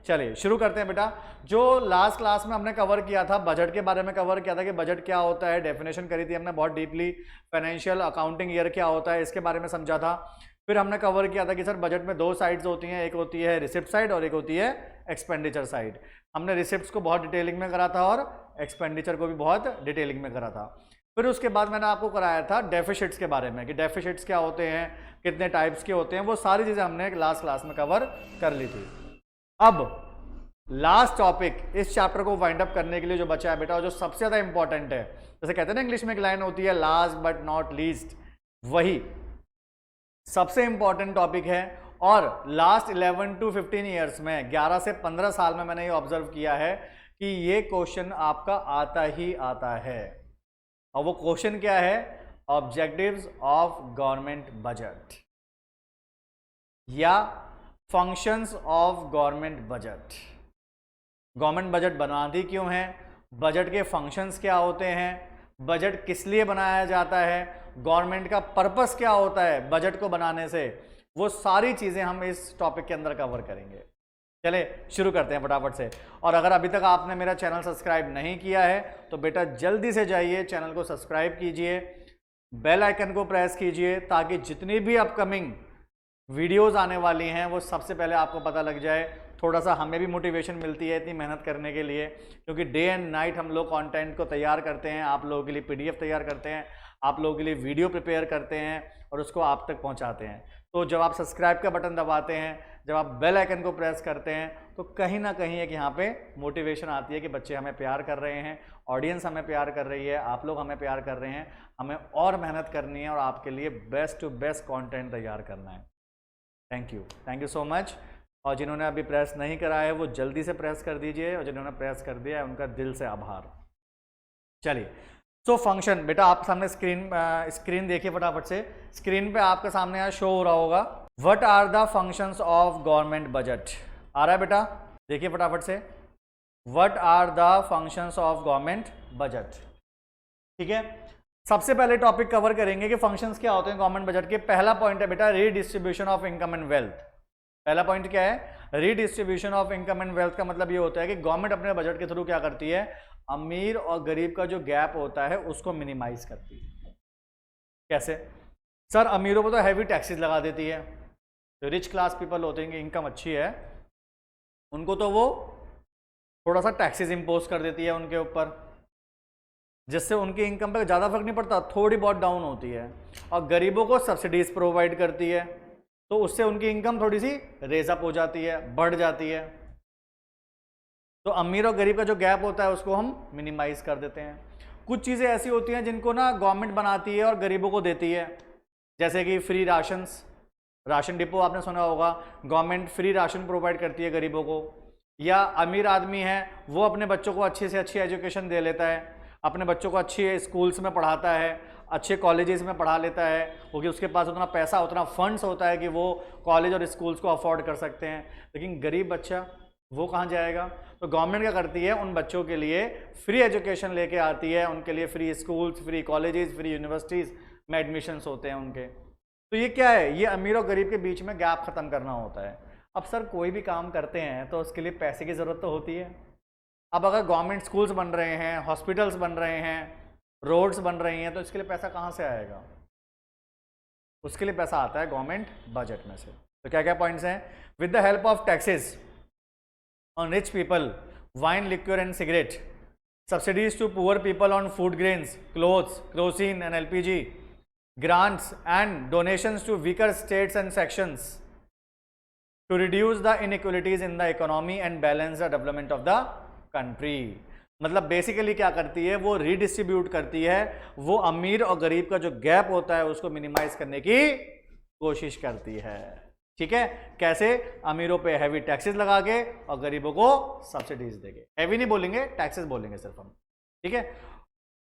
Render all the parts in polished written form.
चलिए शुरू करते हैं बेटा। जो लास्ट क्लास में हमने कवर किया था, बजट के बारे में कवर किया था कि बजट क्या होता है, डेफिनेशन करी थी हमने बहुत डीपली। फाइनेंशियल अकाउंटिंग ईयर क्या होता है इसके बारे में समझा था। फिर हमने कवर किया था कि सर बजट में दो साइड्स होती हैं, एक होती है रिसिप्ट साइड और एक होती है एक्सपेंडिचर साइड। हमने रिसिप्ट्स को बहुत डिटेलिंग में करा था और एक्सपेंडिचर को भी बहुत डिटेलिंग में करा था। फिर उसके बाद मैंने आपको कराया था डेफिसिट्स के बारे में कि डेफिसिट्स क्या होते हैं, कितने टाइप्स के होते हैं, वो सारी चीज़ें हमने लास्ट क्लास में कवर कर ली थी। अब लास्ट टॉपिक इस चैप्टर को वाइंड अप करने के लिए जो बचा है बेटा, जो सबसे ज़्यादा इंपॉर्टेंट है, जैसे कहते हैं ना इंग्लिश में एक लाइन होती है लास्ट बट नॉट लीस्ट, वही सबसे इंपॉर्टेंट टॉपिक है। और लास्ट 11 to 15 ईयर्स में, 11 से 15 साल में मैंने ये ऑब्जर्व किया है कि ये क्वेश्चन आपका आता ही आता है। और वो क्वेश्चन क्या है? ऑब्जेक्टिव्स ऑफ गवर्नमेंट बजट या functions of government budget. Government budget बनाती क्यों है, बजट के फंक्शंस क्या होते हैं, बजट किस लिए बनाया जाता है, गवर्नमेंट का पर्पस क्या होता है बजट को बनाने से, वो सारी चीज़ें हम इस टॉपिक के अंदर कवर करेंगे। चले शुरू करते हैं फटाफट से। और अगर अभी तक आपने मेरा चैनल सब्सक्राइब नहीं किया है तो बेटा जल्दी से जाइए चैनल को सब्सक्राइब कीजिए, बेल आइकन को प्रेस कीजिए ताकि जितनी भी अपकमिंग वीडियोस आने वाली हैं वो सबसे पहले आपको पता लग जाए। थोड़ा सा हमें भी मोटिवेशन मिलती है इतनी मेहनत करने के लिए, क्योंकि डे एंड नाइट हम लोग कंटेंट को तैयार करते हैं, आप लोगों के लिए पीडीएफ तैयार करते हैं, आप लोगों के लिए वीडियो प्रिपेयर करते हैं और उसको आप तक पहुंचाते हैं। तो जब आप सब्सक्राइब का बटन दबाते हैं, जब आप बेल आइकन को प्रेस करते हैं, तो कहीं ना कहीं एक यहाँ पे मोटिवेशन आती है कि बच्चे हमें प्यार कर रहे हैं, ऑडियंस हमें प्यार कर रही है, आप लोग हमें प्यार कर रहे हैं, हमें और मेहनत करनी है और आपके लिए बेस्ट टू बेस्ट कंटेंट तैयार करना है। Thank you so much. और जिन्होंने अभी प्रेस नहीं करा है वो जल्दी से प्रेस कर दीजिए, और जिन्होंने प्रेस कर दिया है उनका दिल से आभार। चलिए सो फंक्शन बेटा आप सामने स्क्रीन देखिए फटाफट से। स्क्रीन पे आपके सामने यहाँ शो हो रहा होगा what are the functions of government budget. आ रहा है बेटा, देखिए फटाफट से, what are the functions of government budget. ठीक है, सबसे पहले टॉपिक कवर करेंगे कि फंक्शंस क्या होते हैं गवर्नमेंट बजट के। पहला पॉइंट है बेटा redistribution of income and wealth. पहला पॉइंट क्या है? Redistribution of income and wealth का मतलब ये होता है कि गवर्नमेंट अपने बजट के थ्रू क्या करती है, अमीर और गरीब का जो गैप होता है उसको मिनिमाइज करती है। कैसे? सर अमीरों पर तो हैवी टैक्सेस लगा देती है, जो रिच क्लास पीपल होते हैं, इनकम अच्छी है, उनको तो वो थोड़ा सा टैक्सेस इंपोज कर देती है उनके ऊपर, जिससे उनकी इनकम पर ज़्यादा फर्क नहीं पड़ता, थोड़ी बहुत डाउन होती है। और गरीबों को सब्सिडीज प्रोवाइड करती है, तो उससे उनकी इनकम थोड़ी सी रेज अप हो जाती है, बढ़ जाती है। तो अमीर और गरीब का जो गैप होता है उसको हम मिनिमाइज कर देते हैं। कुछ चीज़ें ऐसी होती हैं जिनको ना गवर्नमेंट बनाती है और गरीबों को देती है, जैसे कि फ्री राशंस, राशन डिपो आपने सुना होगा, गवर्नमेंट फ्री राशन प्रोवाइड करती है गरीबों को। या अमीर आदमी है वो अपने बच्चों को अच्छी से अच्छी एजुकेशन दे लेता है, अपने बच्चों को अच्छे स्कूल्स में पढ़ाता है, अच्छे कॉलेजेस में पढ़ा लेता है, क्योंकि उसके पास उतना पैसा, उतना फंड्स होता है कि वो कॉलेज और स्कूल्स को अफोर्ड कर सकते हैं। लेकिन गरीब बच्चा वो कहाँ जाएगा? तो गवर्नमेंट क्या करती है, उन बच्चों के लिए फ्री एजुकेशन लेके आती है, उनके लिए free schools, free colleges, free universities में एडमिशन्स होते हैं उनके। तो ये क्या है? ये अमीर और गरीब के बीच में गैप ख़त्म करना होता है। अब सर कोई भी काम करते हैं तो उसके लिए पैसे की ज़रूरत तो होती है। अब अगर गवर्नमेंट स्कूल्स बन रहे हैं, हॉस्पिटल्स बन रहे हैं, रोड्स बन रही हैं, तो इसके लिए पैसा कहाँ से आएगा? उसके लिए पैसा आता है गवर्नमेंट बजट में से। तो क्या क्या पॉइंट्स हैं? With the help of taxes on rich people, wine, liquor and cigarette, subsidies to poor people on food grains, clothes, kerosene and LPG, grants and donations to weaker states and sections to reduce the inequalities in the economy and balance the development of the country। मतलब basically क्या करती है, वो redistribute करती है, वो अमीर और गरीब का जो गैप होता है उसको मिनिमाइज करने की कोशिश करती है। ठीक है, कैसे? अमीरों पे हैवी टैक्सेस लगा के और गरीबों को सब्सिडीज देके। हैवी नहीं बोलेंगे, टैक्सेस बोलेंगे सिर्फ हम। ठीक है,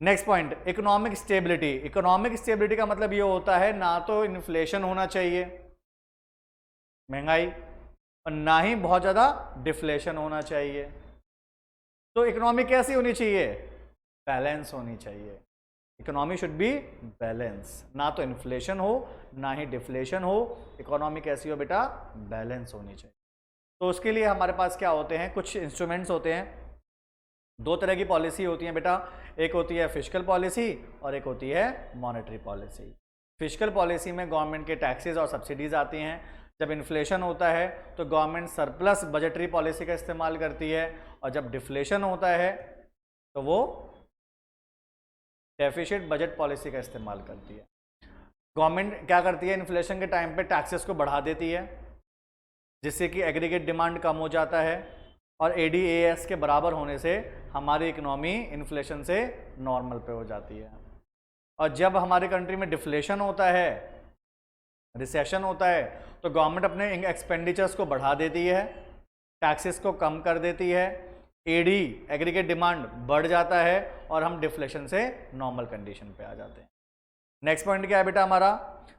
next point, economic stability. Economic stability का मतलब ये होता है ना तो इन्फ्लेशन होना चाहिए, महंगाई, और ना ही बहुत ज़्यादा डिफ्लेशन होना चाहिए। तो इकोनॉमी कैसी होनी चाहिए? बैलेंस होनी चाहिए। इकोनॉमी शुड बी बैलेंस, ना तो इन्फ्लेशन हो ना ही डिफ्लेशन हो, इकोनॉमी कैसी हो बेटा? बैलेंस होनी चाहिए। तो उसके लिए हमारे पास क्या होते हैं, कुछ इंस्ट्रूमेंट्स होते हैं। दो तरह की पॉलिसी होती है बेटा, एक होती है फिस्कल पॉलिसी और एक होती है मॉनेटरी पॉलिसी। फिस्कल पॉलिसी में गवर्नमेंट के टैक्सेस और सब्सिडीज आती हैं। जब इन्फ्लेशन होता है तो गवर्नमेंट सरप्लस बजटरी पॉलिसी का इस्तेमाल करती है, और जब डिफ्लेशन होता है तो वो डेफिशिट बजट पॉलिसी का इस्तेमाल करती है। गवर्नमेंट क्या करती है, इन्फ्लेशन के टाइम पे टैक्सेस को बढ़ा देती है, जिससे कि एग्रीगेट डिमांड कम हो जाता है, और ADAS के बराबर होने से हमारी इकोनॉमी इन्फ्लेशन से नॉर्मल पे हो जाती है। और जब हमारी कंट्री में डिफ्लेशन होता है, रिसेशन होता है, तो गवर्नमेंट अपने एक्सपेंडिचर्स को बढ़ा देती है, टैक्सेस को कम कर देती है, एग्रीगेट डिमांड बढ़ जाता है, और हम डिफ्लेशन से नॉर्मल कंडीशन पे आ जाते हैं। नेक्स्ट पॉइंट क्या है बेटा हमारा,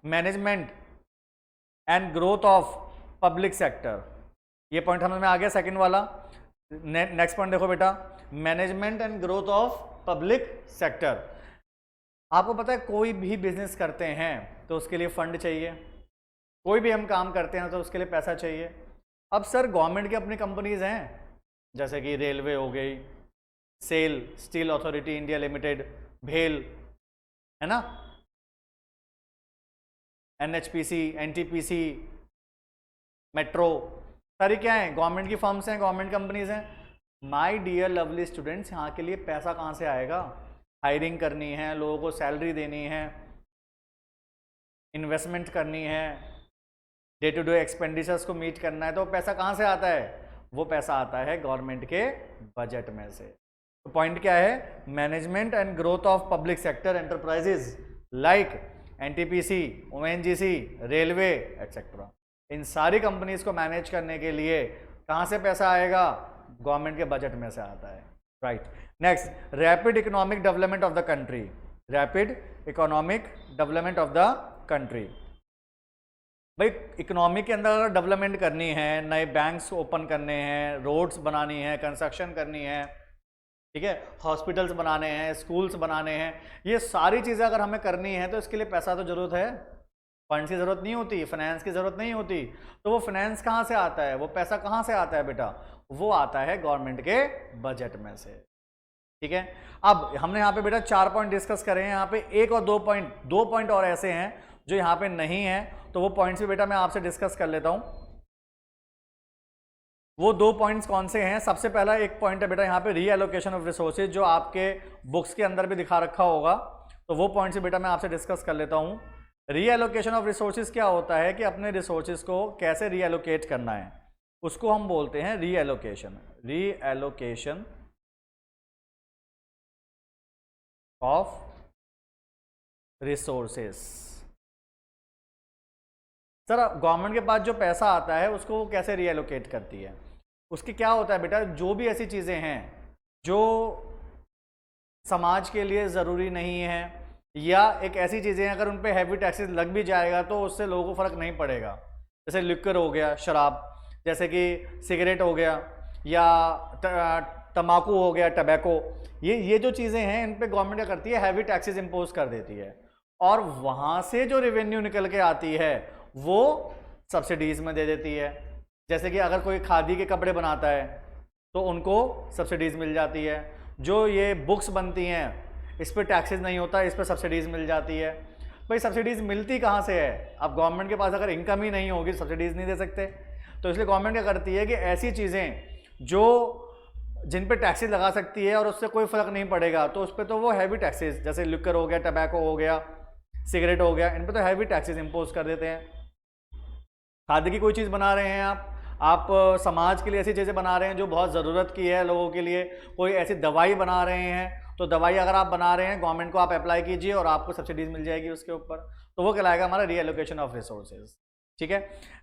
management and growth of public sector. ये पॉइंट हमें आ गया सेकंड वाला। नेक्स्ट पॉइंट देखो बेटा, management and growth of public sector. आपको पता है कोई भी बिजनेस करते हैं तो उसके लिए फंड चाहिए, कोई भी हम काम करते हैं तो उसके लिए पैसा चाहिए। अब सर गवर्नमेंट की अपनी कंपनीज हैं, जैसे कि रेलवे हो गई, SAIL steel authority India limited, भेल है ना, NHPC, NTPC, मेट्रो, सारी क्या है, गवर्नमेंट की फर्म्स हैं, गवर्नमेंट कंपनीज हैं। माय डियर लवली स्टूडेंट्स, यहाँ के लिए पैसा कहाँ से आएगा, हायरिंग करनी है, लोगों को सैलरी देनी है, इन्वेस्टमेंट करनी है, डे टू डे एक्सपेंडिचर्स को मीट करना है, तो पैसा कहाँ से आता है, वो पैसा आता है गवर्नमेंट के बजट में से। तो पॉइंट क्या है, management and growth of public sector enterprises like NTPC, ONGC, railway et cetera, इन सारी कंपनीज को मैनेज करने के लिए कहाँ से पैसा आएगा, गवर्नमेंट के बजट में से आता है, right. Next, rapid economic development of the country, rapid economic development of the country. भाई इकोनॉमी के अंदर अगर डेवलपमेंट करनी है, नए बैंक्स ओपन करने हैं, रोड्स बनानी है, कंस्ट्रक्शन करनी है, ठीक है, हॉस्पिटल्स बनाने हैं, स्कूल्स बनाने हैं, ये सारी चीज़ें अगर हमें करनी है तो इसके लिए पैसा तो जरूरत है, फंड्स की ज़रूरत नहीं होती, फाइनेंस की ज़रूरत नहीं होती। तो वो फाइनेंस कहाँ से आता है, वो पैसा कहाँ से आता है बेटा, वो आता है गवर्नमेंट के बजट में से, ठीक है। अब हमने यहाँ पे बेटा 4 पॉइंट डिस्कस करे हैं, यहाँ पे 1 और 2 पॉइंट और ऐसे हैं जो यहाँ पे नहीं है, तो वो पॉइंट्स भी बेटा मैं आपसे डिस्कस कर लेता हूँ। वो 2 पॉइंट्स कौन से हैं, सबसे पहला एक पॉइंट है बेटा यहाँ पे रीएलोकेशन ऑफ रिसोर्सेज, जो आपके बुक्स के अंदर भी दिखा रखा होगा, तो वो पॉइंट्स भी बेटा मैं आपसे डिस्कस कर लेता हूँ। रीएलोकेशन ऑफ रिसोर्सेज क्या होता है कि अपने रिसोर्सेज को कैसे रीएलोकेट करना है, उसको हम बोलते हैं reallocation, reallocation of resources. Sir government के पास जो पैसा आता है उसको वो कैसे रीएलोकेट करती है, उसके क्या होता है बेटा, जो भी ऐसी चीज़ें हैं जो समाज के लिए ज़रूरी नहीं है, या एक ऐसी चीज़ें अगर उन पे हैवी टैक्सेस लग भी जाएगा तो उससे लोगों को फ़र्क नहीं पड़ेगा, जैसे लिक्कर हो गया, शराब, जैसे कि सिगरेट हो गया, या तम्बाकू हो गया, टबैको, ये जो चीज़ें हैं इन पे गवर्नमेंट क्या करती है, हैवी टैक्सेस इम्पोज कर देती है, और वहाँ से जो रेवेन्यू निकल के आती है वो सब्सिडीज़ में दे देती है। जैसे कि अगर कोई खादी के कपड़े बनाता है तो उनको सब्सिडीज़ मिल जाती है, जो ये बुक्स बनती हैं इस पर टैक्सेस नहीं होता, इस पर सब्सिडीज़ मिल जाती है। भाई सब्सिडीज़ मिलती कहाँ से है, अब गवर्नमेंट के पास अगर इनकम ही नहीं होगी सब्सिडीज़ नहीं दे सकते, तो इसलिए गवर्नमेंट क्या करती है कि ऐसी चीज़ें जो जिन पे टैक्सेस लगा सकती है और उससे कोई फ़र्क नहीं पड़ेगा, तो उस पर तो वो हैवी टैक्सेस, जैसे लिक्कर हो गया, टबैको हो गया, सिगरेट हो गया, इन पर तो हैवी टैक्सेस इम्पोज कर देते हैं। खाद्य की कोई चीज़ बना रहे हैं आप समाज के लिए ऐसी चीज़ें बना रहे हैं जो बहुत ज़रूरत की है लोगों के लिए, कोई ऐसी दवाई बना रहे हैं, तो दवाई अगर आप बना रहे हैं गवर्नमेंट को आप अप्लाई कीजिए और आपको सब्सिडीज मिल जाएगी उसके ऊपर, तो वो कहलाएगा हमारा रीएलोकेशन ऑफ रिसोर्सेज, ठीक है।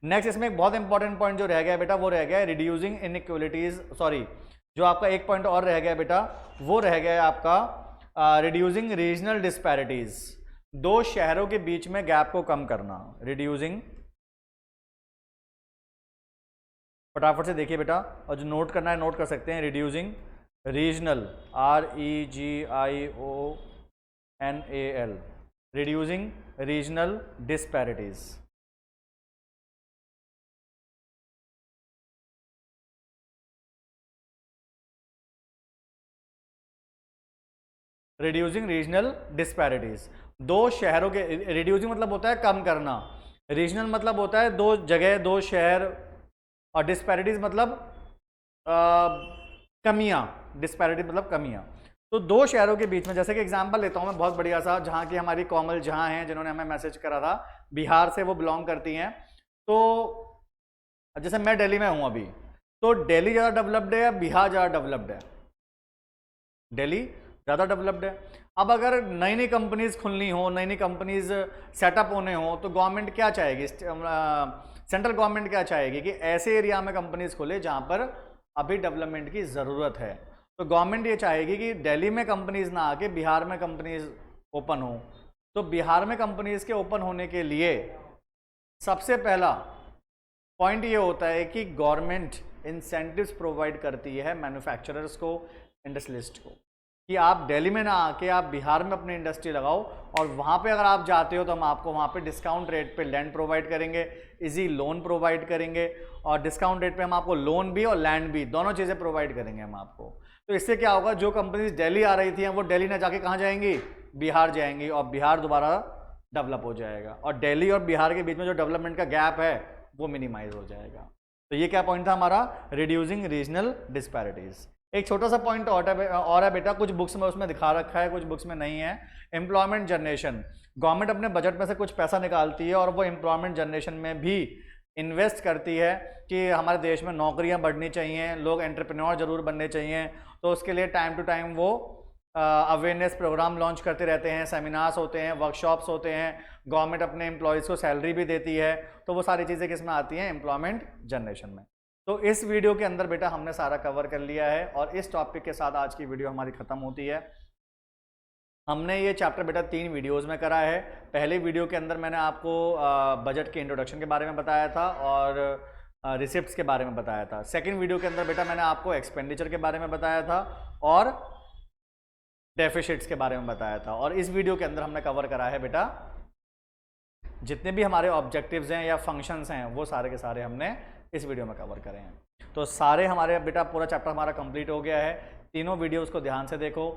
नेक्स्ट इसमें एक बहुत इंपॉर्टेंट पॉइंट जो रह गया बेटा वो रह गया है रिड्यूसिंग इनइक्वलिटीज, सॉरी जो आपका एक पॉइंट और रह गया बेटा वो रह गया है आपका रिड्यूसिंग रीजनल डिस्पैरिटीज, दो शहरों के बीच में गैप को कम करना, रिड्यूसिंग, फटाफट से देखिए बेटा, और जो नोट करना है नोट कर सकते हैं, reducing regional, REGIONAL, reducing regional disparities. Reducing regional disparities, दो शहरों के, रिड्यूसिंग मतलब होता है कम करना, रीजनल मतलब होता है दो जगह, दो शहर, और डिस्पैरिटीज मतलब कमियां, डिस्पैरिटी मतलब कमियां। तो दो शहरों के बीच में, जैसे कि एग्जांपल लेता हूं मैं बहुत बढ़िया सा, जहां की हमारी कोमल जहां हैं जिन्होंने हमें मैसेज करा था, बिहार से वो बिलोंग करती हैं। तो जैसे मैं दिल्ली में हूं अभी, तो दिल्ली ज़्यादा डेवलप्ड है या बिहार ज़्यादा डेवलप्ड है? दिल्ली ज़्यादा डेवलप्ड है। अब अगर नई नई कंपनीज खुलनी हो, नई नई कंपनीज सेटअप होने हो, तो गवर्नमेंट क्या चाहेगी, सेंट्रल गवर्नमेंट क्या चाहेगी कि ऐसे एरिया में कंपनीज खुले जहां पर अभी डेवलपमेंट की ज़रूरत है। तो गवर्नमेंट ये चाहेगी कि दिल्ली में कंपनीज ना आके बिहार में कंपनीज ओपन हो। तो बिहार में कंपनीज के ओपन होने के लिए सबसे पहला पॉइंट ये होता है कि गवर्नमेंट इंसेंटिव्स प्रोवाइड करती है मैन्युफैक्चरर्स को, इंडस्ट्रियलिस्ट को, कि आप दिल्ली में ना आके आप बिहार में अपनी इंडस्ट्री लगाओ, और वहाँ पे अगर आप जाते हो तो हम आपको वहाँ पे डिस्काउंट रेट पे लैंड प्रोवाइड करेंगे, इजी लोन प्रोवाइड करेंगे, और डिस्काउंट रेट पे हम आपको लोन भी और लैंड भी दोनों चीज़ें प्रोवाइड करेंगे हम आपको। तो इससे क्या होगा, जो कंपनीज दिल्ली आ रही थी वो दिल्ली ना जाके कहाँ जाएंगी, बिहार जाएंगी, और बिहार दोबारा डेवलप हो जाएगा, और दिल्ली और बिहार के बीच में जो डेवलपमेंट का गैप है वो मिनिमाइज हो जाएगा। तो ये क्या पॉइंट था हमारा, रिड्यूसिंग रीजनल डिस्पैरिटीज। एक छोटा सा पॉइंट और है बेटा, कुछ बुक्स में उसमें दिखा रखा है, कुछ बुक्स में नहीं है। एम्प्लॉयमेंट जनरेशन, गवर्नमेंट अपने बजट में से कुछ पैसा निकालती है और वो एम्प्लॉयमेंट जनरेशन में भी इन्वेस्ट करती है कि हमारे देश में नौकरियां बढ़नी चाहिए, लोग एंटरप्रेन्योर जरूर बनने चाहिए। तो उसके लिए टाइम टू टाइम वो अवेयरनेस प्रोग्राम लॉन्च करते रहते हैं, सेमिनार्स होते हैं, वर्कशॉप्स होते हैं, गवर्नमेंट अपने एम्प्लॉयज़ को सैलरी भी देती है। तो वो सारी चीज़ें किस में आती हैं, एम्प्लॉयमेंट जनरेशन में। तो इस वीडियो के अंदर बेटा हमने सारा कवर कर लिया है, और इस टॉपिक के साथ आज की वीडियो हमारी ख़त्म होती है। हमने ये चैप्टर बेटा 3 वीडियोस में करा है। पहले वीडियो के अंदर मैंने आपको बजट के इंट्रोडक्शन के बारे में बताया था और रिसिप्ट्स के बारे में बताया था। सेकंड वीडियो के अंदर बेटा मैंने आपको एक्सपेंडिचर के बारे में बताया था और डेफिसिट्स के बारे में बताया था। और इस वीडियो के अंदर हमने कवर करा है बेटा जितने भी हमारे ऑब्जेक्टिव्स हैं या फंक्शंस हैं वो सारे के सारे हमने इस वीडियो में कवर करे हैं। तो सारे हमारे बेटा पूरा चैप्टर हमारा कंप्लीट हो गया है। तीनों वीडियोस को ध्यान से देखो,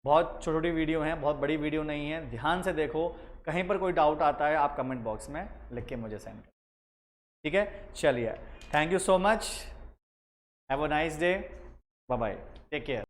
बहुत छोटी छोटी वीडियो हैं, बहुत बड़ी वीडियो नहीं है, ध्यान से देखो। कहीं पर कोई डाउट आता है आप कमेंट बॉक्स में लिख के मुझे सेंड करें, ठीक है। चलिए, thank you so much, have a nice day, bye bye, take care.